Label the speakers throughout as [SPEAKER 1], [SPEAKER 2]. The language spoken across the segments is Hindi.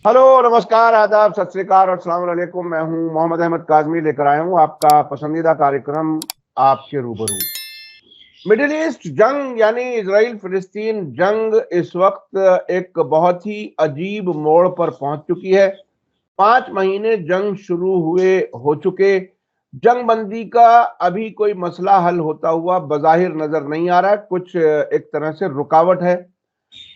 [SPEAKER 1] हेलो, नमस्कार, आदाब, सत श्री अकाल और अस्सलाम वालेकुम। मैं हूं मोहम्मद अहमद काज़मी, लेकर आया हूं आपका पसंदीदा कार्यक्रम आपके रूबरू। मिडिल ईस्ट जंग यानी इजराइल फिलिस्तीन जंग इस वक्त एक बहुत ही अजीब मोड़ पर पहुंच चुकी है। 5 महीने जंग शुरू हुए हो चुके। जंग बंदी का अभी कोई मसला हल होता हुआ बज़ाहिर नजर नहीं आ रहा है। कुछ एक तरह से रुकावट है।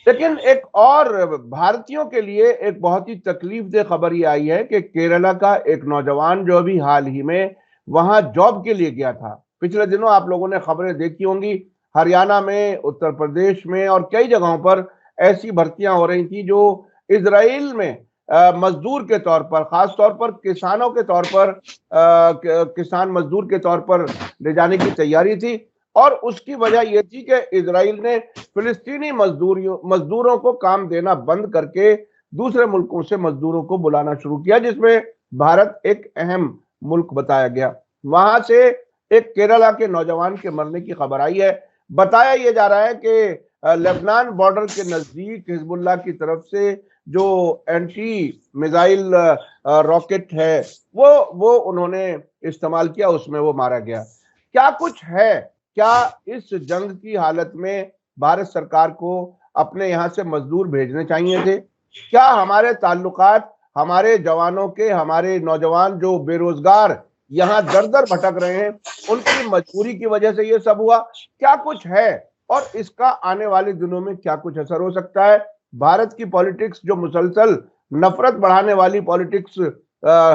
[SPEAKER 1] लेकिन एक और भारतीयों के लिए एक बहुत ही तकलीफदेह खबर ये आई है कि केरला का एक नौजवान जो अभी हाल ही में वहां जॉब के लिए गया था। पिछले दिनों आप लोगों ने खबरें देखी होंगी, हरियाणा में, उत्तर प्रदेश में और कई जगहों पर ऐसी भर्तियां हो रही थी जो इजराइल में मजदूर के तौर पर, खास तौर पर किसानों के तौर पर, किसान मजदूर के तौर पर ले जाने की तैयारी थी। और उसकी वजह यह थी कि इजराइल ने फिलिस्तीनी मजदूरों को काम देना बंद करके दूसरे मुल्कों से मजदूरों को बुलाना शुरू किया, जिसमें भारत एक अहम मुल्क बताया गया। वहां से एक केरला के नौजवान के मरने की खबर आई है। बताया यह जा रहा है कि लेबनान बॉर्डर के नजदीक हिजबुल्लाह की तरफ से जो एंटी मिसाइल रॉकेट है वो उन्होंने इस्तेमाल किया, उसमें वो मारा गया। क्या कुछ है? क्या इस जंग की हालत में भारत सरकार को अपने यहां से मजदूर भेजने चाहिए थे? क्या हमारे ताल्लुकात, हमारे जवानों के, हमारे नौजवान जो बेरोजगार यहां दर दर भटक रहे हैं, उनकी मजबूरी की वजह से ये सब हुआ? क्या कुछ है और इसका आने वाले दिनों में क्या कुछ असर हो सकता है? भारत की पॉलिटिक्स जो मुसलसल नफरत बढ़ाने वाली पॉलिटिक्स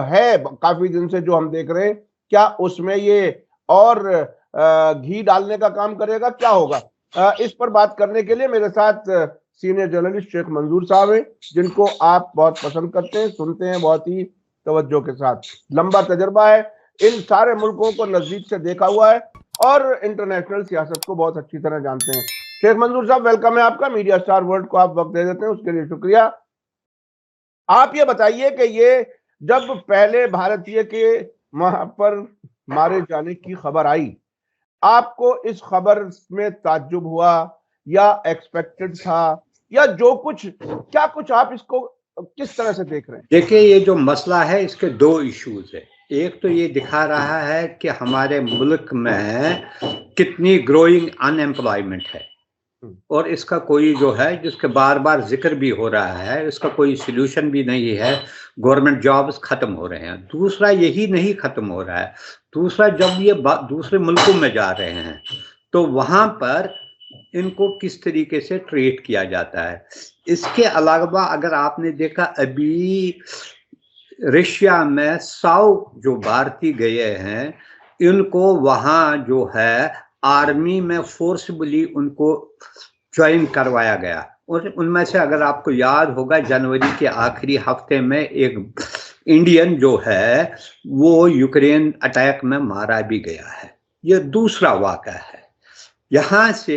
[SPEAKER 1] है काफी दिन से जो हम देख रहे हैं, क्या उसमें ये और घी डालने का काम करेगा? क्या होगा? इस पर बात करने के लिए मेरे साथ सीनियर जर्नलिस्ट शेख मंजूर साहब हैं, जिनको आप बहुत पसंद करते हैं, सुनते हैं बहुत ही तवज्जो के साथ। लंबा तजर्बा है, इन सारे मुल्कों को नजदीक से देखा हुआ है और इंटरनेशनल सियासत को बहुत अच्छी तरह जानते हैं। शेख मंजूर साहब, वेलकम है आपका। मीडिया स्टार वर्ल्ड को आप वक्त दे देते हैं, उसके लिए शुक्रिया। आप ये बताइए कि ये जब पहले भारतीय के वहां पर मारे जाने की खबर आई, आपको इस खबर में ताज्जुब हुआ या एक्सपेक्टेड था, या जो कुछ, क्या कुछ आप इसको किस तरह से देख रहे हैं?
[SPEAKER 2] देखिए, ये जो मसला है इसके दो इश्यूज है। एक तो ये दिखा रहा है कि हमारे मुल्क में कितनी ग्रोइंग अनएम्प्लॉयमेंट है और इसका कोई जो है जिसके बार बार जिक्र भी हो रहा है, इसका कोई सिल्यूशन भी नहीं है। गवर्नमेंट जॉब्स खत्म हो रहे हैं। दूसरा, यही नहीं खत्म हो रहा है, दूसरा जब ये दूसरे मुल्कों में जा रहे हैं तो वहां पर इनको किस तरीके से ट्रीट किया जाता है। इसके अलावा अगर आपने देखा, अभी रशिया में 100 जो भारतीय गए हैं, इनको वहां जो है आर्मी में फोर्सबली उनको ज्वाइन करवाया गया। और उनमें से अगर आपको याद होगा, जनवरी के आखिरी हफ्ते में एक इंडियन जो है वो यूक्रेन अटैक में मारा भी गया है। ये दूसरा वाक़या है। यहाँ से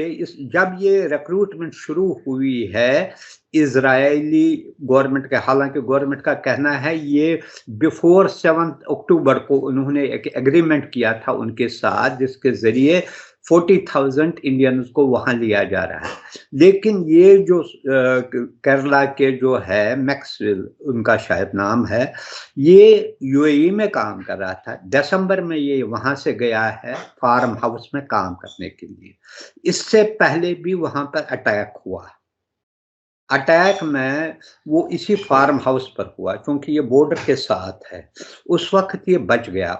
[SPEAKER 2] जब ये रिक्रूटमेंट शुरू हुई है इजरायली गवर्नमेंट के, हालांकि गवर्नमेंट का कहना है ये बिफोर 7 अक्टूबर को उन्होंने एक एग्रीमेंट किया था उनके साथ, जिसके जरिए 40,000 इंडियंस को वहां लिया जा रहा है। लेकिन ये जो केरला के जो है मैक्सवेल, उनका शायद नाम है, ये यूएई में काम कर रहा था। दिसंबर में ये वहां से गया है फार्म हाउस में काम करने के लिए। इससे पहले भी वहां पर अटैक हुआ। अटैक में वो इसी फार्म हाउस पर हुआ, क्योंकि ये बॉर्डर के साथ है। उस वक्त ये बच गया।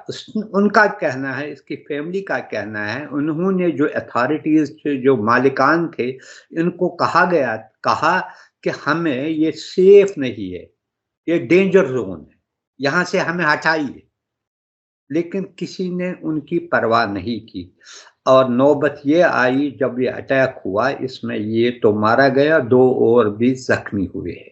[SPEAKER 2] उनका कहना है, इसकी फैमिली का कहना है, उन्होंने जो अथॉरिटीज जो मालिकान थे, इनको कहा कि हमें ये सेफ नहीं है, ये डेंजर जोन है, यहाँ से हमें हटाइए। लेकिन किसी ने उनकी परवाह नहीं की। और नौबत ये आई जब ये अटैक हुआ, इसमें ये तो मारा गया, 2 और भी जख्मी हुए हैं।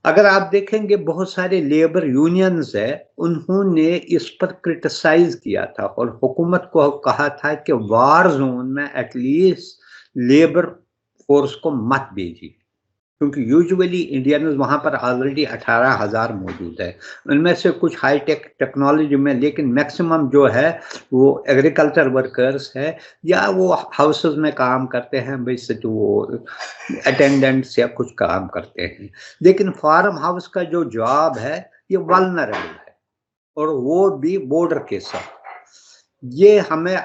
[SPEAKER 2] अगर आप देखेंगे, बहुत सारे लेबर यूनियंस है, उन्होंने इस पर क्रिटिसाइज किया था और हुकूमत को कहा था कि वार जोन में एटलीस्ट लेबर फोर्स को मत भेजिए, क्योंकि यूजुअली इंडियंस वहाँ पर ऑलरेडी 18,000 मौजूद है, उनमें से कुछ हाई टेक टेक्नोलॉजी में, लेकिन मैक्सिमम जो है वो एग्रीकल्चर वर्कर्स है या वो हाउसेस में काम करते हैं, वैसे तो वो अटेंडेंट्स या कुछ काम करते हैं। लेकिन फार्म हाउस का जो जॉब है ये वल्नरेबल है, और वो भी बॉर्डर के साथ, ये हमें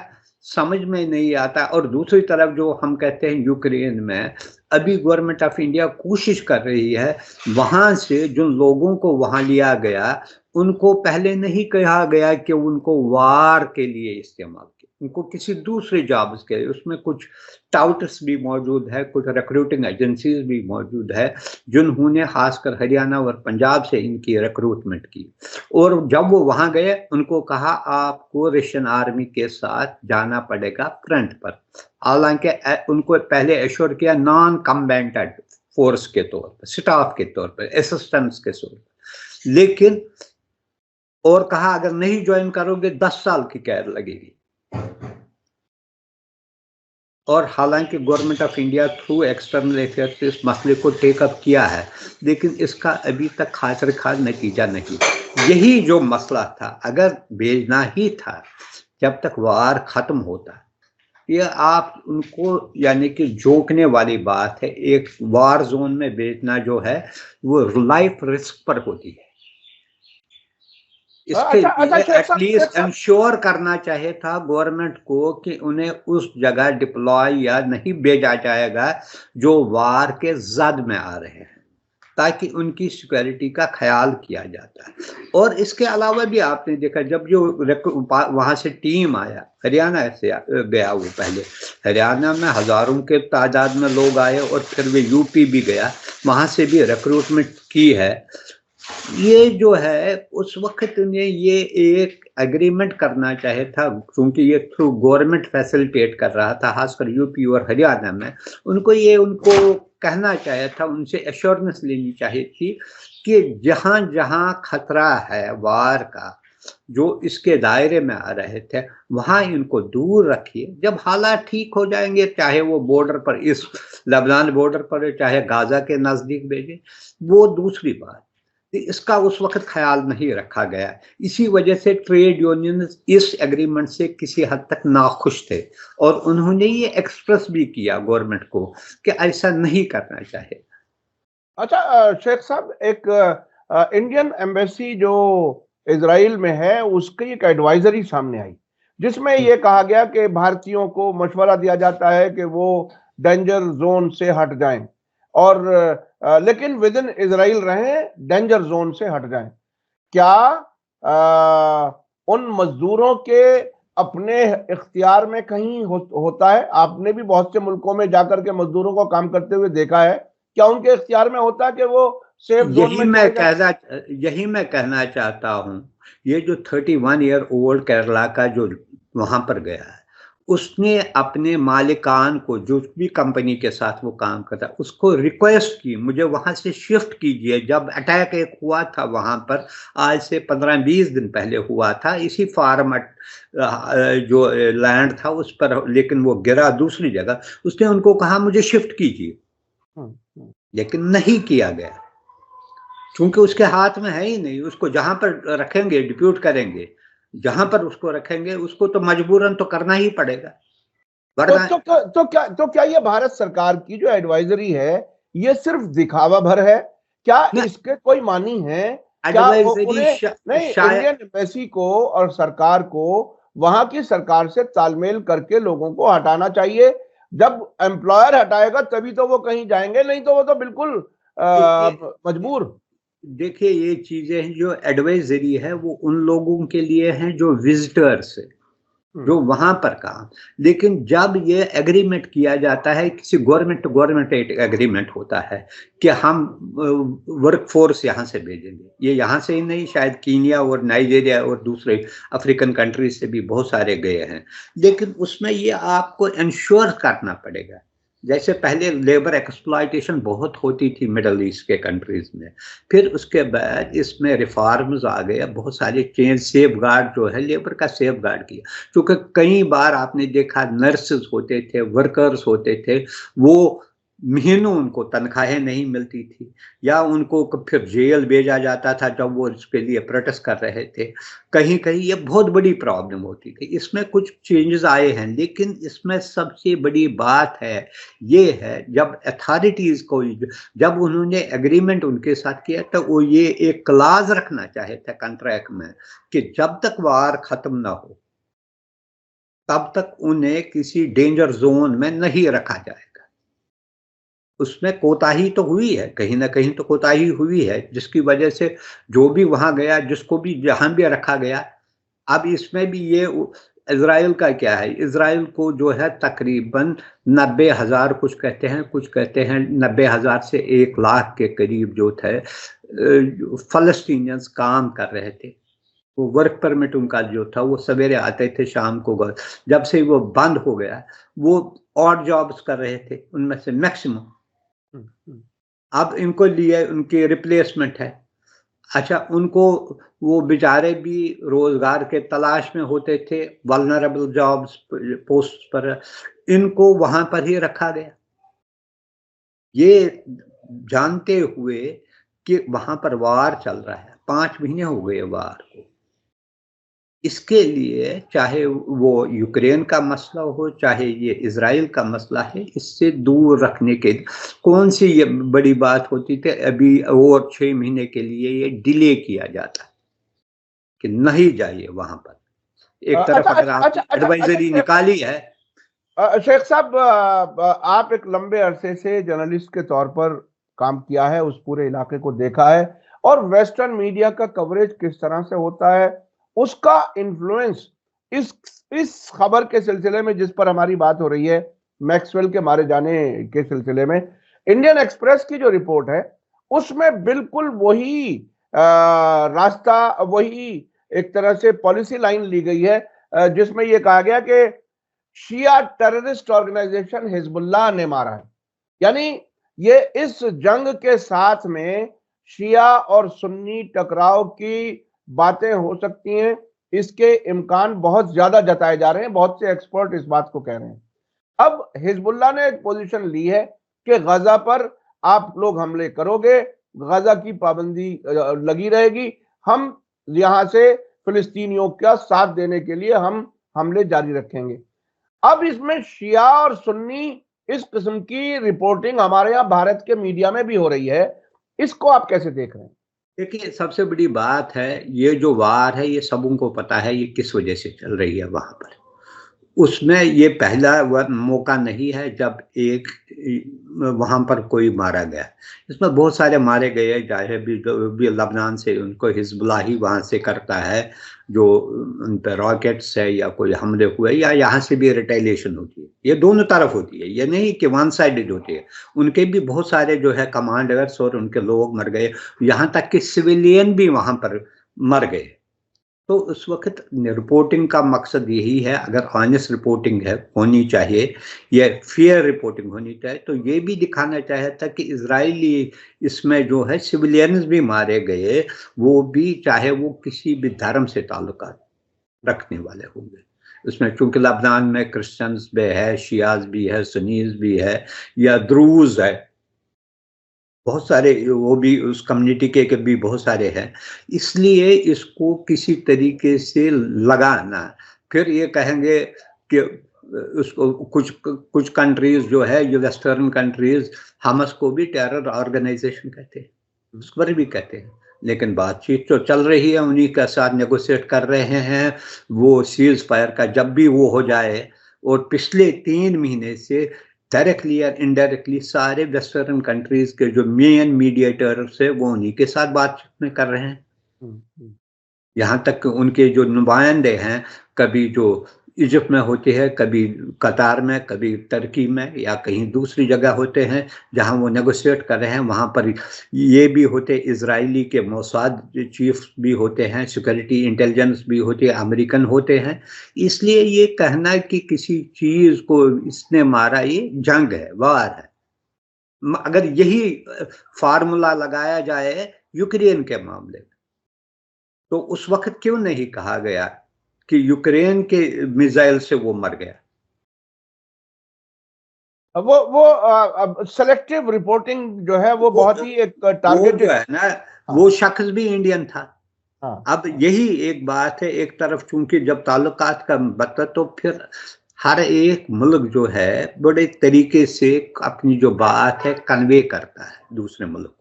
[SPEAKER 2] समझ में नहीं आता। और दूसरी तरफ जो हम कहते हैं यूक्रेन में, अभी गवर्नमेंट ऑफ इंडिया कोशिश कर रही है वहां से जिन लोगों को वहां लिया गया उनको पहले नहीं कहा गया कि उनको वार के लिए इस्तेमाल किया, उनको किसी दूसरे जॉब्स के लिए। उसमें कुछ टाउटर्स भी मौजूद है, कुछ रिक्रूटिंग एजेंसीज भी मौजूद है जिन्होंने खासकर हरियाणा और पंजाब से इनकी रिक्रूटमेंट की। और जब वो वहां गए उनको कहा आपको रशियन आर्मी के साथ जाना पड़ेगा फ्रंट पर, हालांकि उनको पहले एश्योर किया नॉन कम्बैटेंट फोर्स के तौर पर, स्टाफ के तौर पर, असिस्टेंट्स के तौर पर, लेकिन और कहा अगर नहीं ज्वाइन करोगे 10 साल की कैद लगेगी। और हालांकि government of India through external affairs इस मसले को टेकअप किया है, लेकिन इसका अभी तक खातिर खास नतीजा नहीं। यही जो मसला था, अगर भेजना ही था जब तक वार खत्म होता, ये आप उनको यानी कि जोकने वाली बात है। एक वार जोन में भेजना जो है वो लाइफ रिस्क पर होती है। इसके लिए एटलीस्ट इंश्योर करना चाहिए था गवर्नमेंट को कि उन्हें उस जगह डिप्लॉय या नहीं भेजा जाएगा जो वार के जद में आ रहे हैं, ताकि उनकी सिक्योरिटी का ख्याल किया जाता है। और इसके अलावा भी आपने देखा जब जो वहां से टीम आया, हरियाणा से गया, वो पहले हरियाणा में हजारों के तादाद में लोग आए और फिर वे यूपी भी गया, वहां से भी रिक्रूटमेंट की है। ये जो है उस वक्त उन्हें ये एक एग्रीमेंट करना चाहिए था, क्योंकि ये थ्रू गवर्नमेंट फैसिलिटेट कर रहा था, खासकर यूपी और हरियाणा में। उनको कहना चाहिए था, उनसे एश्योरेंस लेनी चाहिए थी कि जहां जहां खतरा है वार का, जो इसके दायरे में आ रहे थे, वहां इनको दूर रखिए। जब हालात ठीक हो जाएंगे, चाहे वो बॉर्डर पर, इस लेबनान बॉर्डर पर, चाहे गाजा के नजदीक भेजे, वो दूसरी बात। इसका उस वक्त ख्याल नहीं रखा गया। इसी वजह से ट्रेड यूनियन इस एग्रीमेंट से किसी हद तक नाखुश थे, और उन्होंने ये एक्सप्रेस भी किया गवर्नमेंट को कि ऐसा नहीं करना चाहिए।
[SPEAKER 1] अच्छा शेख साहब, एक इंडियन एम्बेसी जो इजराइल में है उसकी एक एडवाइजरी सामने आई, जिसमें ये कहा गया कि भारतीयों को मशवरा दिया जाता है कि वो डेंजर जोन से हट जाएं, और लेकिन विद इन इजराइल रहें, डेंजर जोन से हट जाएं। क्या उन मजदूरों के अपने इख्तियार में कहीं होता है? आपने भी बहुत से मुल्कों में जाकर के मजदूरों को काम करते हुए देखा है, क्या उनके इख्तियार में होता है कि वो सेफ जोन में?
[SPEAKER 2] यही मैं कहना चाहता हूं। ये जो 31 ईयर ओल्ड केरला का जो वहां पर गया है, उसने अपने मालिकान को, जो भी कंपनी के साथ वो काम करता, उसको रिक्वेस्ट की मुझे वहां से शिफ्ट कीजिए। जब अटैक एक हुआ था वहां पर, आज से 15-20 दिन पहले हुआ था, इसी फार्म जो लैंड था उस पर, लेकिन वो गिरा दूसरी जगह। उसने उनको कहा मुझे शिफ्ट कीजिए, लेकिन नहीं किया गया, क्योंकि उसके हाथ में है ही नहीं। उसको जहां पर रखेंगे, डिप्यूट करेंगे, जहां पर उसको रखेंगे उसको तो मजबूरन तो करना ही पड़ेगा।
[SPEAKER 1] तो क्या ये भारत सरकार की जो एडवाइजरी है ये सिर्फ दिखावा भर है? क्या इसके कोई मानी है? क्या नहीं, इंडियन एम्बेसी को और सरकार को वहां की सरकार से तालमेल करके लोगों को हटाना चाहिए। जब एम्प्लॉयर हटाएगा तभी तो वो कहीं जाएंगे, नहीं तो वो तो बिल्कुल मजबूर।
[SPEAKER 2] देखिए, ये चीजें जो एडवाइजरी है वो उन लोगों के लिए हैं जो विजिटर्स है, जो वहां पर काम। लेकिन जब ये एग्रीमेंट किया जाता है, किसी गवर्नमेंट टू गवर्नमेंट एग्रीमेंट होता है कि हम वर्क फोर्स यहाँ से भेजेंगे, ये यहाँ से ही नहीं, शायद कीनिया और नाइजीरिया और दूसरे अफ्रीकन कंट्रीज से भी बहुत सारे गए हैं, लेकिन उसमें ये आपको इंश्योर करना पड़ेगा। जैसे पहले लेबर एक्सप्लॉयटेशन बहुत होती थी मिडल ईस्ट के कंट्रीज में, फिर उसके बाद इसमें रिफॉर्म्स आ गए, बहुत सारे चेंज, सेफ गार्ड जो है लेबर का सेफ गार्ड किया। क्योंकि कई बार आपने देखा नर्सेज होते थे, वर्कर्स होते थे, वो महीनों उनको तनख्वाहें नहीं मिलती थी, या उनको फिर जेल भेजा जाता था जब वो इसके लिए प्रोटेस्ट कर रहे थे। कहीं कहीं ये बहुत बड़ी प्रॉब्लम होती थी। इसमें कुछ चेंजेस आए हैं, लेकिन इसमें सबसे बड़ी बात है ये है, जब अथॉरिटीज को, जब उन्होंने एग्रीमेंट उनके साथ किया तो वो ये एक क्लाज रखना चाहे थे कॉन्ट्रैक्ट में कि जब तक वार खत्म ना हो तब तक उन्हें किसी डेंजर जोन में नहीं रखा जाएगा। उसमें कोताही तो हुई है, कहीं ना कहीं तो कोताही हुई है, जिसकी वजह से जो भी वहां गया, जिसको भी जहां भी रखा गया। अब इसमें भी ये इजराइल का क्या है, इजराइल को जो है तकरीबन 90,000 कुछ कहते हैं 90,000 से 1 लाख के करीब जो थे फलस्तीनियंस काम कर रहे थे। वो वर्क परमिट उनका जो था वो सवेरे आते थे शाम को, जब से वो बंद हो गया वो और जॉब्स कर रहे थे, उनमें से मैक्सिमम। अब इनको लिए उनकी रिप्लेसमेंट है। अच्छा, उनको वो बेचारे भी रोजगार के तलाश में होते थे, वल्नरेबल जॉब्स पोस्ट पर, इनको वहां पर ही रखा गया, ये जानते हुए कि वहां पर वार चल रहा है। 5 महीने हो गए वार को। इसके लिए चाहे वो यूक्रेन का मसला हो, चाहे ये इजराइल का मसला है, इससे दूर रखने के कौन सी ये बड़ी बात होती थी। अभी और 6 महीने के लिए ये डिले किया जाता कि नहीं जाइए वहां पर। एक तरफ
[SPEAKER 1] अच्छा
[SPEAKER 2] अगर
[SPEAKER 1] अच्छा
[SPEAKER 2] आप
[SPEAKER 1] अच्छा अच्छा
[SPEAKER 2] एडवाइजरी निकाली है।
[SPEAKER 1] शेख साहब, आप एक लंबे अरसे से जर्नलिस्ट के तौर पर काम किया है, उस पूरे इलाके को देखा है, और वेस्टर्न मीडिया का कवरेज किस तरह से होता है, उसका इन्फ्लुएंस इस खबर के सिलसिले में जिस पर हमारी बात हो रही है, मैक्सवेल के मारे जाने के सिलसिले में, इंडियन एक्सप्रेस की जो रिपोर्ट है उसमें बिल्कुल वही रास्ता, वही एक तरह से पॉलिसी लाइन ली गई है, जिसमें यह कहा गया कि शिया टेररिस्ट ऑर्गेनाइजेशन हिजबुल्लाह ने मारा है। यानी ये इस जंग के साथ में शिया और सुन्नी टकराव की बातें हो सकती हैं, इसके इम्कान बहुत ज्यादा जताए जा रहे हैं। बहुत से एक्सपर्ट इस बात को कह रहे हैं। अब हिजबुल्लाह ने एक पोजीशन ली है कि गजा पर आप लोग हमले करोगे, गजा की पाबंदी लगी रहेगी, हम यहां से फिलिस्तीनियों का साथ देने के लिए हम हमले जारी रखेंगे। अब इसमें शिया और सुन्नी इस किस्म की रिपोर्टिंग हमारे यहां भारत के मीडिया में भी हो रही है, इसको आप कैसे देख रहे हैं?
[SPEAKER 2] देखिए, सबसे बड़ी बात है, ये जो वार है ये सबों को पता है ये किस वजह से चल रही है वहां पर। उसमें ये पहला मौका नहीं है जब एक वहां पर कोई मारा गया। इसमें बहुत सारे मारे गए, चाहे भी लबनान से उनको हिजबुल्लाह ही वहां से करता है, जो उन पर रॉकेट्स है या कोई हमले हुए, या यहाँ से भी रिटेलिएशन होती है। ये दोनों तरफ होती है, ये नहीं कि वन साइडेड होती है। उनके भी बहुत सारे जो है कमांडर्स और उनके लोग मर गए, यहाँ तक कि सिविलियन भी वहां पर मर गए। तो उस वक्त रिपोर्टिंग का मकसद यही है, अगर ऑनेस्ट रिपोर्टिंग है होनी चाहिए, या फेयर रिपोर्टिंग होनी चाहिए, तो ये भी दिखाना चाहिए था कि इजरायली इसमें जो है सिविलियंस भी मारे गए, वो भी चाहे वो किसी भी धर्म से ताल्लुकात रखने वाले होंगे। उसमें चूंकि लबनान में क्रिश्चियंस भी है, शियाज भी है, सुन्नीज भी है, या द्रूज है, बहुत सारे, वो भी उस कम्युनिटी के भी बहुत सारे हैं। इसलिए इसको किसी तरीके से लगाना, फिर ये कहेंगे कि उसको कुछ कंट्रीज जो है, ये वेस्टर्न कंट्रीज, हमस को भी टेरर ऑर्गेनाइजेशन कहते हैं, उस पर भी कहते हैं, लेकिन बातचीत तो चल रही है, उन्हीं के साथ नेगोशिएट कर रहे हैं वो सीज फायर का, जब भी वो हो जाए। और पिछले 3 महीने से डायरेक्टली या इनडायरेक्टली सारे वेस्टर्न कंट्रीज के जो मेन मीडिएटर्स है वो उन्हीं के साथ बातचीत में कर रहे हैं। यहाँ तक उनके जो नुमाइंदे हैं, कभी जो इजिप्ट में होते हैं, कभी कतार में, कभी तुर्की में, या कहीं दूसरी जगह होते हैं जहाँ वो नेगोशिएट कर रहे हैं, वहाँ पर ये भी होते, इजरायली के मोसाद चीफ भी होते हैं, सिक्योरिटी इंटेलिजेंस भी होते हैं, अमेरिकन होते हैं। इसलिए ये कहना कि किसी चीज को इसने मारा, ये जंग है, वार है। अगर यही फार्मूला लगाया जाए यूक्रेन के मामले में, तो उस वक्त क्यों नहीं कहा गया कि यूक्रेन के मिसाइल से वो मर गया?
[SPEAKER 1] वो सेलेक्टिव रिपोर्टिंग जो है वो बहुत ही एक
[SPEAKER 2] वो
[SPEAKER 1] टारगेटेड
[SPEAKER 2] जो है ना,
[SPEAKER 1] हाँ,
[SPEAKER 2] वो शख्स भी इंडियन था।
[SPEAKER 1] हाँ,
[SPEAKER 2] अब यही एक बात है, एक तरफ चूंकि जब ताल्लुकात का बता, तो फिर हर एक मुल्क जो है बड़े तरीके से अपनी जो बात है कन्वे करता है दूसरे मुल्क को।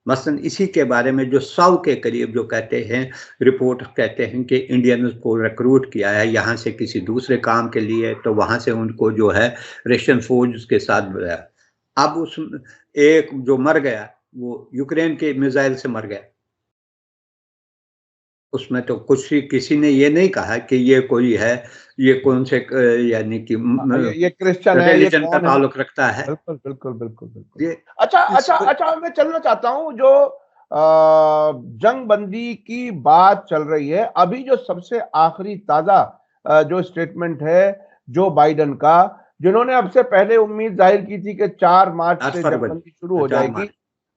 [SPEAKER 2] मसलन इसी के बारे में जो 100 के करीब जो कहते हैं, रिपोर्ट कहते हैं कि इंडियन को रिक्रूट किया है यहाँ से किसी दूसरे काम के लिए, तो वहां से उनको जो है रशियन फौज के साथ बुलाया। अब उस एक जो मर गया वो यूक्रेन के मिसाइल से मर गया। उसमें तो कुछ ही किसी ने ये नहीं कहा कि ये कोई है, ये कौन से यानी कि
[SPEAKER 1] ये क्रिश्चियन है, ये
[SPEAKER 2] रिलीजन का
[SPEAKER 1] कौन है।
[SPEAKER 2] ताल्लुक रखता है।
[SPEAKER 1] बिल्कुल बिल्कुल बिल्कुल बिल्कुल।
[SPEAKER 2] ये
[SPEAKER 1] अच्छा
[SPEAKER 2] इस
[SPEAKER 1] अच्छा अच्छा, मैं चलना चाहता हूं जो जंग बंदी की बात चल रही है, अभी जो सबसे आखिरी ताजा जो स्टेटमेंट है जो बाइडन का, जिन्होंने अब से पहले उम्मीद जाहिर की थी कि 4 मार्च से जंग बंदी शुरू हो जाएगी,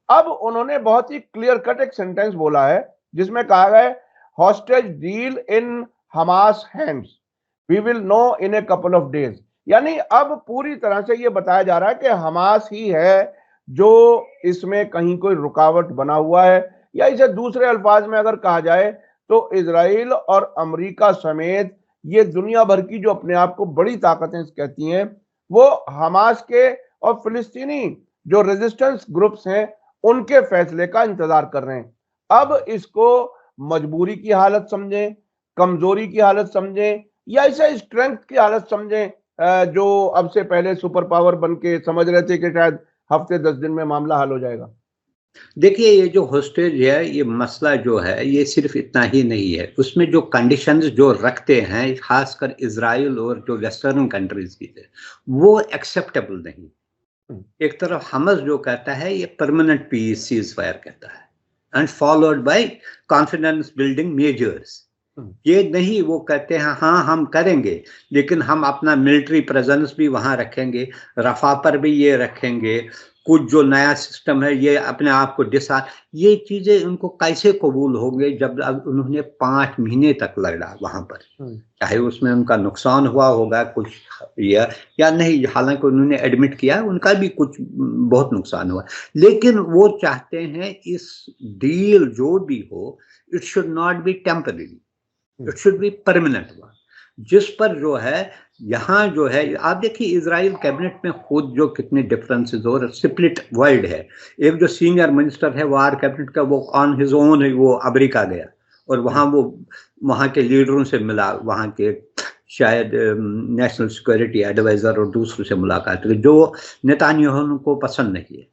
[SPEAKER 1] अब उन्होंने बहुत ही क्लियर कट एक सेंटेंस बोला है जिसमें कहा गया hostage deal in Hamas hands, we will know in a couple of days. यानी अब पूरी तरह से यह बताया जा रहा है कि हमास ही है जो इसमें कहीं कोई रुकावट बना हुआ है, या इसे दूसरे अल्फाज में अगर कहा जाए तो इजराइल और अमेरिका समेत ये दुनिया भर की जो अपने आप को बड़ी ताकतें कहती हैं, वो हमास के और फिलिस्तीनी जो रेजिस्टेंस ग्रुप्स हैं उनके फैसले का इंतजार कर रहे हैं। अब इसको मजबूरी की हालत समझें, कमजोरी की हालत समझें, या इसे स्ट्रेंथ की हालत समझें, जो अब से पहले सुपर पावर बन के समझ रहे थे कि शायद हफ्ते 10 दिन में मामला हल हो जाएगा।
[SPEAKER 2] देखिए, ये जो हॉस्टेज है, ये मसला जो है ये सिर्फ इतना ही नहीं है, उसमें जो कंडीशंस जो रखते हैं खासकर इजराइल और जो वेस्टर्न कंट्रीज की है वो एक्सेप्टेबल नहीं। एक तरफ हमस जो कहता है ये परमानेंट पीस सीज फायर कहता है and followed by confidence building measures. ये नहीं, वो कहते हैं हाँ हम करेंगे, लेकिन हम अपना मिलिट्री प्रेजेंस भी वहां रखेंगे, रफा पर भी ये रखेंगे, कुछ जो नया सिस्टम है ये अपने आप को ये चीजें उनको कैसे कबूल होंगे जब उन्होंने 5 महीने तक लड़ा वहां पर, चाहे उसमें उनका नुकसान हुआ होगा कुछ या नहीं, हालांकि उन्होंने एडमिट किया उनका भी कुछ बहुत नुकसान हुआ, लेकिन वो चाहते हैं इस डील जो भी हो it should not be temporary, it should be permanent one, जिस पर जो है यहाँ जो है आप देखिए इजराइल कैबिनेट में खुद जो कितने डिफरेंसेस और स्प्लिट वर्ल्ड है। एक जो सीनियर मिनिस्टर है वार कैबिनेट का वो ऑन हिज ओन वो अमेरिका गया और वहाँ वो वहाँ के लीडरों से मिला, वहाँ के शायद नेशनल सिक्योरिटी एडवाइजर और दूसरों से मुलाकात की जो नेतान्याहू को पसंद नहीं है।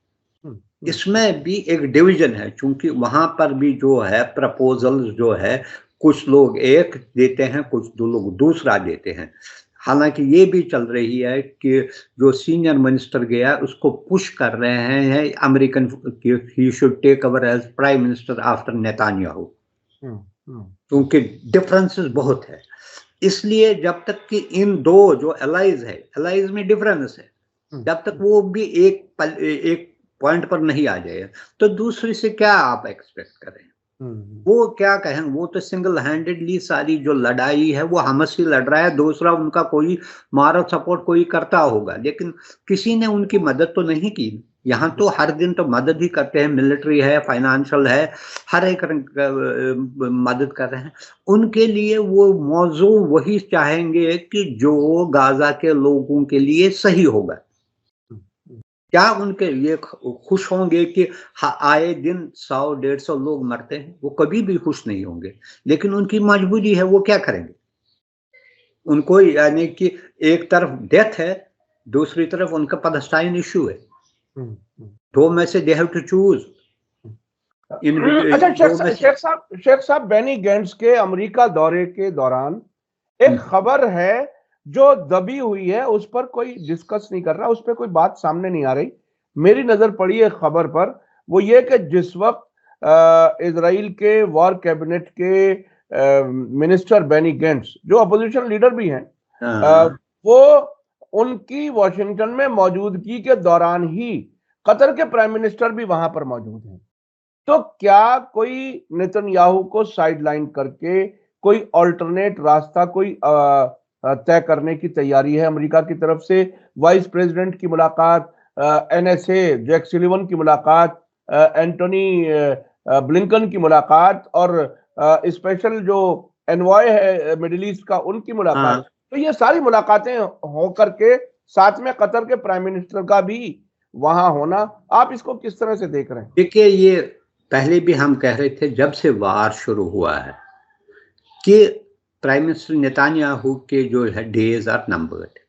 [SPEAKER 2] इसमें भी एक डिवीजन है, चूंकि वहां पर भी जो है प्रपोजल जो है कुछ लोग एक देते हैं, कुछ दो लोग दूसरा देते हैं। हालांकि ये भी चल रही है कि जो सीनियर मिनिस्टर गया उसको पुश कर रहे हैं American, he should take over as prime minister after Netanyahu, क्योंकि डिफरेंसेस बहुत है। इसलिए जब तक कि इन दो जो एलाइज है, एलाइज में डिफरेंस है, जब तक वो भी एक पॉइंट पर नहीं आ जाए तो दूसरी से क्या आप एक्सपेक्ट करें। वो क्या कहें, वो तो सिंगल हैंडेडली सारी जो लड़ाई है वो हमस ही लड़ रहा है, दूसरा उनका कोई मॉरल सपोर्ट कोई करता होगा, लेकिन किसी ने उनकी मदद तो नहीं की। यहाँ तो हर दिन तो मदद ही करते हैं, मिलिट्री है, फाइनेंशियल है, हर एक मदद कर रहे हैं। उनके लिए वो मौजू वही चाहेंगे कि जो गाजा के लोगों के लिए सही होगा। क्या उनके लिए खुश होंगे कि आए दिन 100-150 लोग मरते हैं? वो कभी भी खुश नहीं होंगे, लेकिन उनकी मजबूरी है, वो क्या करेंगे। उनको यानी कि एक तरफ डेथ है, दूसरी तरफ उनका पैलेस्टाइन इशू है, दो में से दे हैव टू चूज।
[SPEAKER 1] अच्छा शेख साहब बेनी गेंट्स के अमेरिका दौरे के दौरान एक खबर है जो दबी हुई है, उस पर कोई डिस्कस नहीं कर रहा, उस पर कोई बात सामने नहीं आ रही। मेरी नजर पड़ी है खबर पर, वो ये कि जिस वक्त इजराइल के वॉर कैबिनेट के मिनिस्टर बेनी गेंट्स जो अपोजिशन लीडर भी हैं, वो उनकी वॉशिंगटन में मौजूदगी के दौरान ही कतर के प्राइम मिनिस्टर भी वहां पर मौजूद हैं। तो क्या कोई नेतन्याहू को साइडलाइन करके कोई अल्टरनेट रास्ता, कोई तय करने की तैयारी है अमेरिका की तरफ से। वाइस प्रेसिडेंट की मुलाकात, एनएसए जैक सुलिवन की मुलाकात, एंटोनी ब्लिंकन की मुलाकात और स्पेशल जो एनवॉय है मिडिल ईस्ट का उनकी मुलाकात। तो ये सारी मुलाकातें हो करके साथ में कतर के प्राइम मिनिस्टर का भी वहां होना, आप इसको किस तरह से देख रहे हैं?
[SPEAKER 2] देखिए, ये पहले भी हम कह रहे थे जब से वार शुरू हुआ है कि प्राइम मिनिस्टर नेतान्याहू के जो है डेज आर नंबर्ड।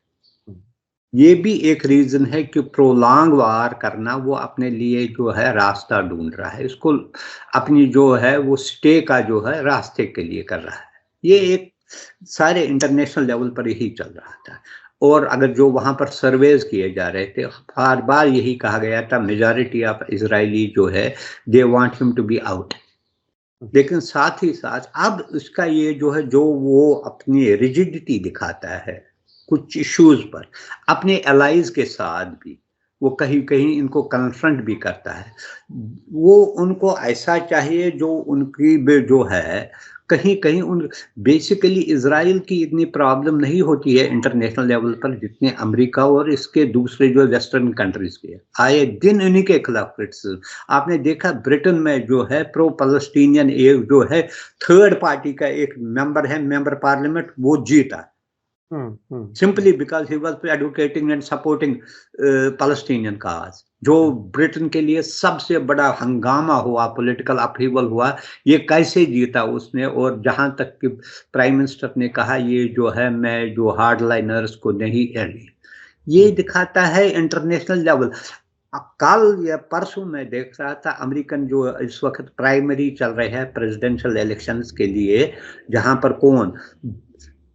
[SPEAKER 2] ये भी एक रीजन है कि प्रोलॉन्ग वार करना, वो अपने लिए जो है रास्ता ढूंढ रहा है, इसको अपनी जो है वो स्टे का जो है रास्ते के लिए कर रहा है। ये एक सारे इंटरनेशनल लेवल पर यही चल रहा था। और अगर जो वहां पर सर्वेज किए जा रहे थे, हर बार यही कहा गया था मेजॉरिटी ऑफ इजरायली जो है they want him to be out. लेकिन साथ ही साथ अब उसका ये जो है जो वो अपनी रिजिडिटी दिखाता है कुछ इश्यूज पर, अपने एलाइज के साथ भी वो कहीं कहीं इनको कन्फ्रंट भी करता है। वो उनको ऐसा चाहिए जो उनकी जो है कहीं कहीं उन बेसिकली इजराइल की इतनी प्रॉब्लम नहीं होती है इंटरनेशनल लेवल पर जितने अमेरिका और इसके दूसरे जो वेस्टर्न कंट्रीज के आए दिन उन्हीं के खिलाफ क्रिटिसिज्म। आपने देखा ब्रिटेन में जो है प्रो पैलेस्टीनियन एक जो है थर्ड पार्टी का एक मेंबर है, मेंबर पार्लियामेंट, वो जीता simply because he was advocating and supporting Palestinian cause, जो ब्रिटेन के लिए सबसे बड़ा हंगामा हुआ, पॉलिटिकल अपहीवल हुआ। ये कैसे जीता उसने? और जहां तक कि प्राइम मिनिस्टर ने कहा ये जो है मैं जो हार्डलाइनर्स को नहीं एली, ये दिखाता है इंटरनेशनल लेवल। कल या परसों मैं देख रहा था अमेरिकन जो इस वक्त प्राइमरी चल रहे हैं प्रेसिडेंशियल इलेक्शंस के लिए, जहां पर कौन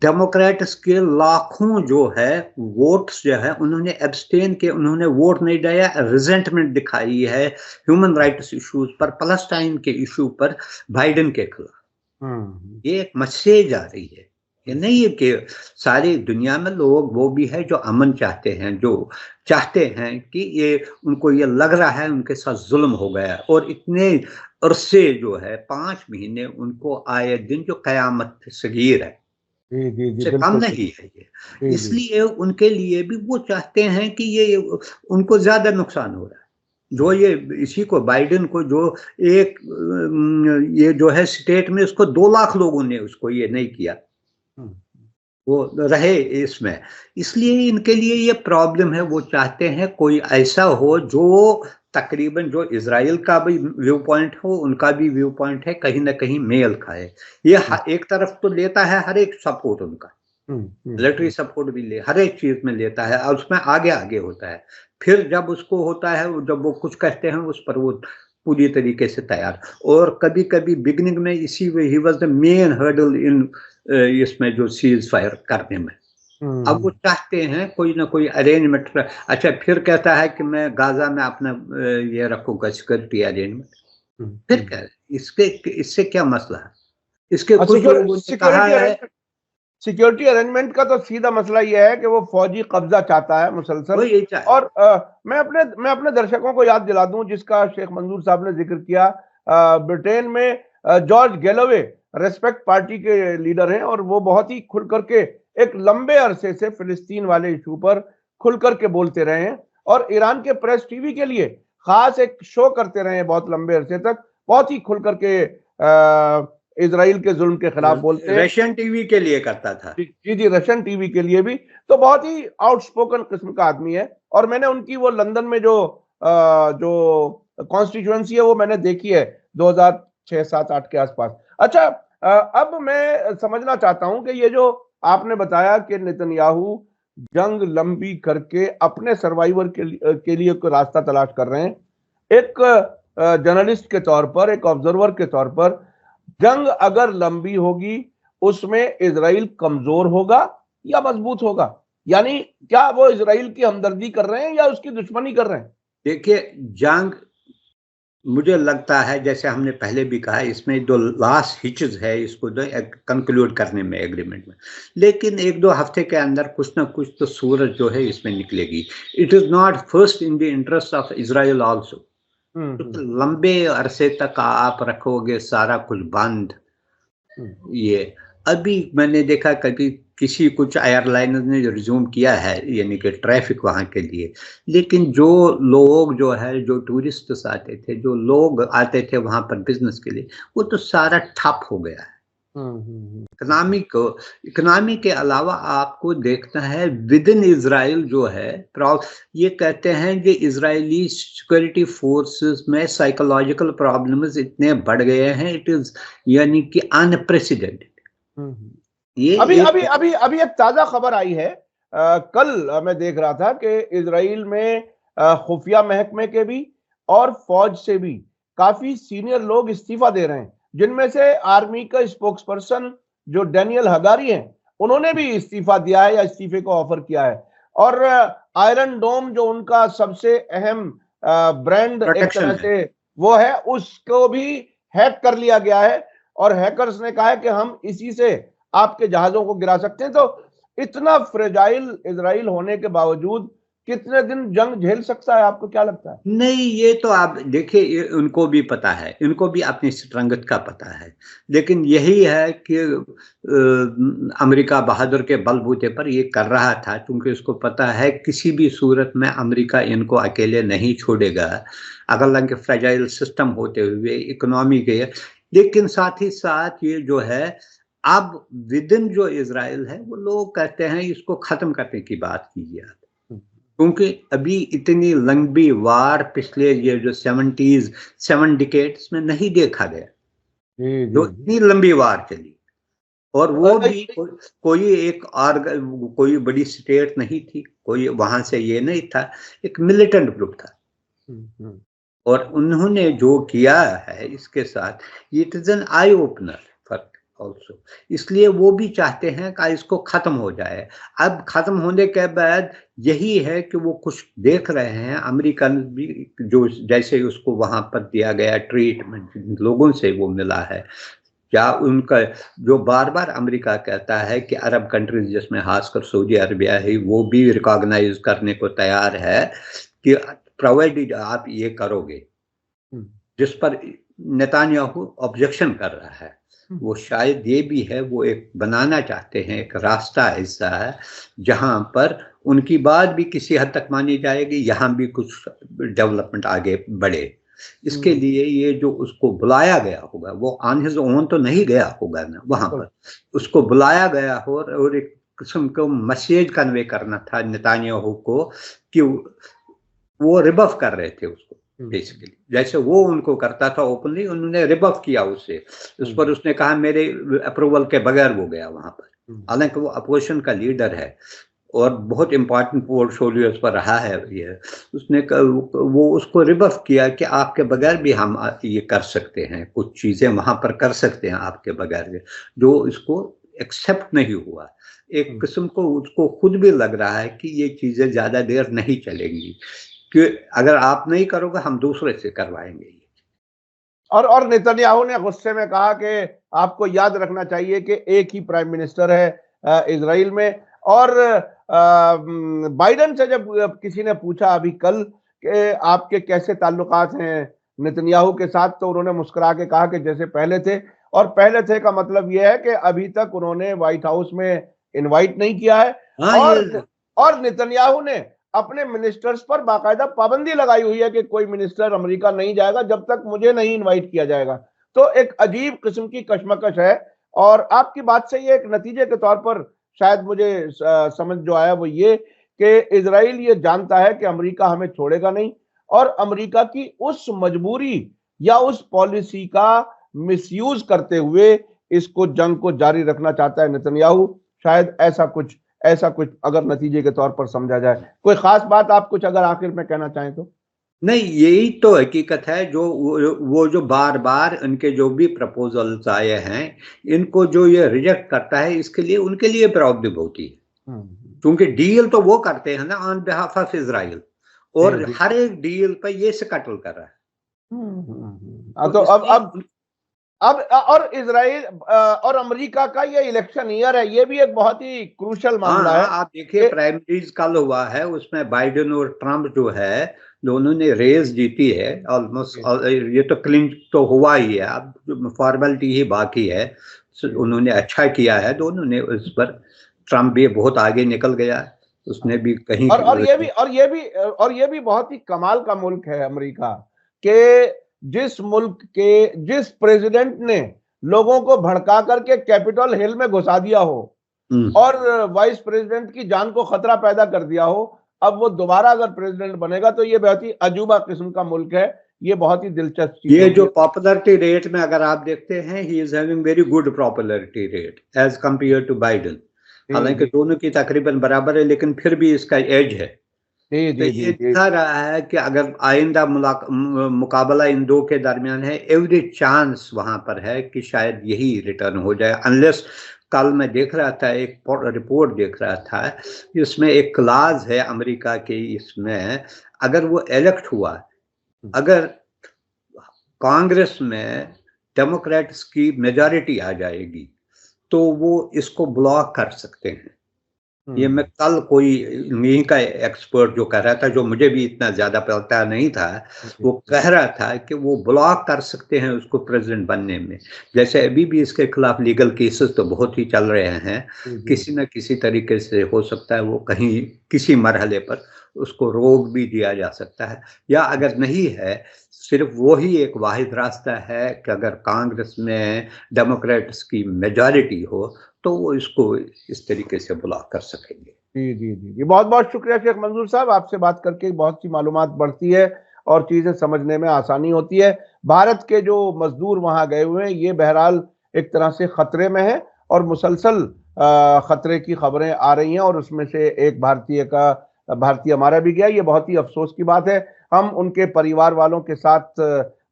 [SPEAKER 2] डेमोक्रेट्स के लाखों जो है वोट्स जो है उन्होंने एब्सटेन के, उन्होंने वोट नहीं दिया, रिजेंटमेंट दिखाई है ह्यूमन राइट्स इश्यूज पर, पैलेस्टाइन के इशू पर बाइडेन के खिलाफ। ये एक मैसेज आ रही है। ये नहीं है कि सारी दुनिया में लोग वो भी है जो अमन चाहते हैं, जो चाहते हैं कि ये उनको ये लग रहा है उनके साथ जुल्म हो गया, और इतने अरसे जो है 5 महीने उनको आए दिन जो कयामत सगीर है
[SPEAKER 1] जी,
[SPEAKER 2] से कम नहीं है ये। इसलिए उनके लिए भी वो चाहते हैं कि ये उनको ज्यादा नुकसान हो रहा है। जो ये इसी को बाइडेन को जो एक ये जो है स्टेट में उसको 2 लाख लोगों ने उसको ये नहीं किया, वो रहे इसमें। इसलिए इनके लिए ये प्रॉब्लम है। वो चाहते हैं कोई ऐसा हो जो तकरीबन जो इजराइल का भी व्यू पॉइंट हो, उनका भी व्यू पॉइंट है, कहीं ना कहीं मेल खाए। ये एक तरफ तो लेता है हर एक सपोर्ट उनका, मिलिट्री सपोर्ट भी ले, हर एक चीज में लेता है और उसमें आगे आगे होता है। फिर जब उसको होता है, जब वो कुछ कहते हैं उस पर वो पूरी तरीके से तैयार। और कभी कभी बिगनिंग में इसी he was the main hurdle इन इसमें जो सीज फायर करने में। अब वो चाहते हैं कोई ना कोई अरेंजमेंट। अच्छा, फिर कहता है कि मैं गाजा में अपना ये रखूंगा सिक्योरिटी अरेंजमेंट। फिर क्या इससे क्या मसला है? इसके कुछ लोगों ने कहा है
[SPEAKER 1] सिक्योरिटी अरेंजमेंट का तो सीधा मसला यह है कि वो फौजी कब्जा चाहता है मुसलसल। और मैं अपने दर्शकों को याद दिला दूं जिसका शेख मंजूर साहब ने जिक्र किया, ब्रिटेन में जॉर्ज गैलोवे रेस्पेक्ट पार्टी के लीडर हैं और वो बहुत ही खुल करके एक लंबे अरसे से फिलिस्तीन वाले इशू पर खुल करके बोलते रहे हैं और ईरान के प्रेस टीवी के लिए खास एक शो करते रहे हैं बहुत लंबे अरसे तक, बहुत ही खुल करके इजराइल के जुल्म के खिलाफ बोलते हैं।
[SPEAKER 2] रशियन टीवी के लिए करता था।
[SPEAKER 1] जी, रशियन टीवी के लिए भी। तो बहुत ही आउटस्पोकन किस्म का आदमी है और मैंने उनकी वो लंदन में जो कॉन्स्टिट्यूएंसी है वो मैंने देखी है 2006, 7, 8 के आसपास। अच्छा, अब मैं समझना चाहता हूं कि ये जो आपने बताया कि नेतन्याहू जंग लंबी करके अपने सर्वाइवर के लिए कोई रास्ता तलाश कर रहे हैं, एक जर्नलिस्ट के तौर पर, एक ऑब्जर्वर के तौर पर, जंग अगर लंबी होगी उसमें इजराइल कमजोर होगा या मजबूत होगा? यानी क्या वो इजराइल की हमदर्दी कर रहे हैं या उसकी दुश्मनी कर रहे हैं?
[SPEAKER 2] देखिए, जंग मुझे लगता है जैसे हमने पहले भी कहा, इसमें जो लास्ट हिचेस है इसको कंक्लूड करने में एग्रीमेंट में, लेकिन 1-2 हफ्ते के अंदर कुछ ना कुछ तो सूरज जो है इसमें निकलेगी। It is not first in the interest of Israel also. लंबे अरसे तक आप रखोगे सारा कुछ बंद, ये अभी मैंने देखा कभी किसी कुछ एयरलाइनर ने रिज्यूम किया है, यानी कि ट्रैफिक वहां के लिए, लेकिन जो लोग जो है, जो टूरिस्ट आते थे, जो लोग आते थे वहां पर बिजनेस के लिए, वो तो सारा ठप हो गया है। इकोनॉमी के अलावा आपको देखना है विद इन इजराइल जो है, ये कहते हैं कि इजरायली सिक्योरिटी फोर्सेस में साइकोलॉजिकल प्रॉब्लम्स इतने बढ़ गए हैं, इट इज यानी कि अनप्रेसिडेंटेड। ये
[SPEAKER 1] अभी अभी अभी अभी एक ताजा खबर आई है, कल मैं देख रहा था कि इजराइल में खुफिया महकमे के भी और फौज से भी काफी सीनियर लोग इस्तीफा दे रहे हैं, जिनमें से आर्मी का स्पोक्स पर्सन जो डैनियल हगारी हैं, उन्होंने भी इस्तीफा दिया है या इस्तीफे को ऑफर किया है। और आयरन डोम जो उनका सबसे अहम ब्रांड एक तरह से वो है, उसको भी हैक कर लिया गया है और हैकर्स ने कहा है कि हम इसी से आपके जहाजों को गिरा सकते हैं। तो इतना फ्रेजाइल इजराइल होने के बावजूद कितने दिन जंग झेल सकता है, आपको क्या लगता है?
[SPEAKER 2] नहीं, ये तो आप देखिए, उनको भी पता है, इनको भी अपनी स्ट्रेंथ का पता है, लेकिन यही है कि अमेरिका बहादुर के बलबूते पर ये कर रहा था, क्योंकि उसको पता है किसी भी सूरत में अमेरिका इनको अकेले नहीं छोड़ेगा, अगर के फ्रेजाइल सिस्टम होते हुए इकोनॉमी के। लेकिन साथ ही साथ ये जो है, अब विद इन जो इजराइल है, वो लोग कहते हैं इसको खत्म करने की बात कीजिए, क्योंकि अभी इतनी लंबी वार पिछले ये जो 7 डिकेड्स में नहीं देखा गया, जो इतनी लंबी वार चली। और वो भी कोई एक कोई बड़ी स्टेट नहीं थी, कोई वहां से ये नहीं था, एक मिलिटेंट ग्रुप था। और उन्होंने जो किया है इसके साथ, it is an eye opener for also, इसलिए वो भी चाहते हैं कि इसको खत्म हो जाए। अब खत्म होने के बाद यही है कि वो कुछ देख रहे हैं, अमेरिकन भी, जो जैसे उसको वहां पर दिया गया ट्रीटमेंट लोगों से वो मिला है, क्या उनका जो बार बार अमेरिका कहता है कि अरब कंट्रीज जिसमें खासकर सऊदी अरबिया है, वो भी रिकॉग्नाइज करने को तैयार है कि प्रोवाइडेड आप ये करोगे, जिस पर नेतान्याहू ऑब्जेक्शन कर रहा है। वो शायद ये भी है, वो एक बनाना चाहते हैं, एक रास्ता ऐसा है जहां पर उनकी बात भी किसी हद तक मानी जाएगी, यहाँ भी कुछ डेवलपमेंट आगे बढ़े। इसके लिए ये जो उसको बुलाया गया होगा, वो ऑन हिज ओन तो नहीं गया होगा ना वहां पर, उसको बुलाया गया हो और एक किस्म को मैसेज कन्वे करना था नेतान्याहू को कि वो रिबफ कर रहे थे उसको, बेसिकली जैसे वो उनको करता था ओपनली, उन्होंने रिबफ किया उससे, उस पर उसने कहा मेरे अप्रूवल के बगैर वो गया वहां पर, हालांकि वो अपोजिशन का लीडर है और बहुत इंपॉर्टेंट पोर्टफोलियो उस पर रहा है ये। उसने वो उसको रिबफ किया कि आपके बगैर भी हम ये कर सकते हैं, कुछ चीजें वहां पर कर सकते हैं आपके बगैर, जो इसको एक्सेप्ट नहीं हुआ। एक किस्म को उसको खुद भी लग रहा है कि ये चीजें ज्यादा देर नहीं चलेंगी, कि अगर आप नहीं करोगे हम दूसरे से करवाएंगे।
[SPEAKER 1] और नेतन्याहू ने गुस्से में कहा कि आपको याद रखना चाहिए कि एक ही प्राइम मिनिस्टर है इजराइल में। और बाइडेन से जब किसी ने पूछा अभी कल कि आपके कैसे ताल्लुकात हैं नेतन्याहू के साथ, तो उन्होंने मुस्कुरा के कहा कि जैसे पहले थे। और पहले थे का मतलब यह है कि अभी तक उन्होंने व्हाइट हाउस में इनवाइट नहीं किया है। और नेतन्याहू ने अपने मिनिस्टर्स पर बाकायदा पाबंदी लगाई हुई है कि कोई मिनिस्टर अमेरिका नहीं जाएगा जब तक मुझे नहीं इनवाइट किया जाएगा। तो एक अजीब किस्म की कशमकश है। और आपकी बात से ये एक नतीजे के तौर पर शायद मुझे समझ जो आया वो ये कि इजराइल ये जानता है कि अमेरिका हमें छोड़ेगा नहीं, और अमेरिका की उस मजबूरी या उस पॉलिसी का मिसयूज करते हुए इसको जंग को जारी रखना चाहता है नेतन्याहू। शायद ऐसा कुछ अगर नतीजे के तौर पर समझा जाए। कोई खास बात आप कुछ अगर आखिर में कहना चाहें तो?
[SPEAKER 2] नहीं, यही तो हकीकत है, जो वो जो बार बार उनके जो भी प्रपोजल्स आए हैं, इनको जो ये रिजेक्ट करता है, इसके लिए उनके लिए प्रॉब्लम होती है, क्योंकि डील तो वो करते हैं ना ऑन बिहाफ ऑफ इजराइल, और हर एक डील पर ये स्कैटल कर रहा है।
[SPEAKER 1] तो अब और इजराइल और अमेरिका का ये इलेक्शन ईयर है, ये भी एक बहुत ही क्रूशल मामला है।
[SPEAKER 2] आप देखिए प्राइमरीज कल हुआ है, उसमें बाइडेन और ट्रंप जो है दोनों ने रेस जीती है ऑलमोस्ट। ये तो क्लिंच तो हुआ ही है, अब फॉर्मेलिटी ही बाकी है, उन्होंने अच्छा किया है दोनों ने उस पर। ट्रम्प भी बहुत आगे निकल गया, उसने भी कहीं
[SPEAKER 1] और ये भी बहुत ही कमाल का मुल्क है अमेरिका के, जिस प्रेसिडेंट ने लोगों को भड़का करके कैपिटल हिल में घुसा दिया हो और वाइस प्रेसिडेंट की जान को खतरा पैदा कर दिया हो, अब वो दोबारा अगर प्रेसिडेंट बनेगा तो ये बहुत ही अजूबा किस्म का मुल्क है। ये बहुत ही दिलचस्प चीज
[SPEAKER 2] ये जो पॉपुलैरिटी रेट में अगर आप देखते हैं, he is having very good popularity rate as compare to Biden. हालांकि दोनों की तकरीबन बराबर है, लेकिन फिर भी इसका एज है। तो ये दिखा रहा है कि अगर आइंदा मुकाबला इन दो के दरमियान है, एवरी चांस वहां पर है कि शायद यही रिटर्न हो जाए, अनलेस कल मैं देख रहा था, एक रिपोर्ट देख रहा था, जिसमें एक क्लाज है अमेरिका के इसमें, अगर वो इलेक्ट हुआ, अगर कांग्रेस में डेमोक्रेट्स की मेजॉरिटी आ जाएगी तो वो इसको ब्लॉक कर सकते हैं। ये मैं कल कोई नहीं का एक्सपर्ट जो कह रहा था, जो मुझे भी इतना ज्यादा पता नहीं था, वो कह रहा था कि वो ब्लॉक कर सकते हैं उसको प्रेसिडेंट बनने में। जैसे अभी भी इसके खिलाफ लीगल केसेस तो बहुत ही चल रहे हैं, किसी न किसी तरीके से हो सकता है वो कहीं किसी मरहले पर उसको रोक भी दिया जा सकता है, या अगर नहीं है, सिर्फ वो ही एक वाहिद रास्ता है कि अगर कांग्रेस में डेमोक्रेट्स की मेजॉरिटी हो तो वो इसको इस तरीके से ब्लॉक कर सकेंगे।
[SPEAKER 1] जी जी जी जी, बहुत बहुत शुक्रिया शेख मंजूर साहब, आपसे बात करके बहुत सी मालूमात बढ़ती है और चीजें समझने में आसानी होती है। भारत के जो मजदूर वहां गए हुए हैं, ये बहरहाल एक तरह से खतरे में है और मुसलसल खतरे की खबरें आ रही हैं, और उसमें से एक भारतीय हमारा भी गया। ये बहुत ही अफसोस की बात है। हम उनके परिवार वालों के साथ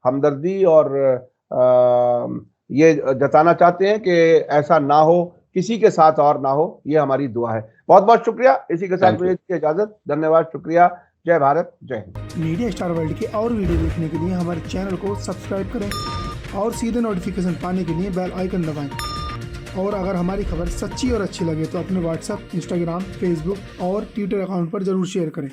[SPEAKER 1] हमदर्दी और ये जताना चाहते हैं कि ऐसा ना हो, किसी के साथ और ना हो, ये हमारी दुआ है। बहुत बहुत शुक्रिया। इसी के साथ मुझे इजाजत, धन्यवाद, शुक्रिया। जय भारत, जय हिंद।
[SPEAKER 3] मीडिया स्टार वर्ल्ड के और वीडियो देखने के लिए हमारे चैनल को सब्सक्राइब करें और सीधे नोटिफिकेशन पाने के लिए बेल आइकन दबाएं। और अगर हमारी खबर सच्ची और अच्छी लगे तो अपने व्हाट्सएप, इंस्टाग्राम, फेसबुक और ट्विटर अकाउंट पर जरूर शेयर करें।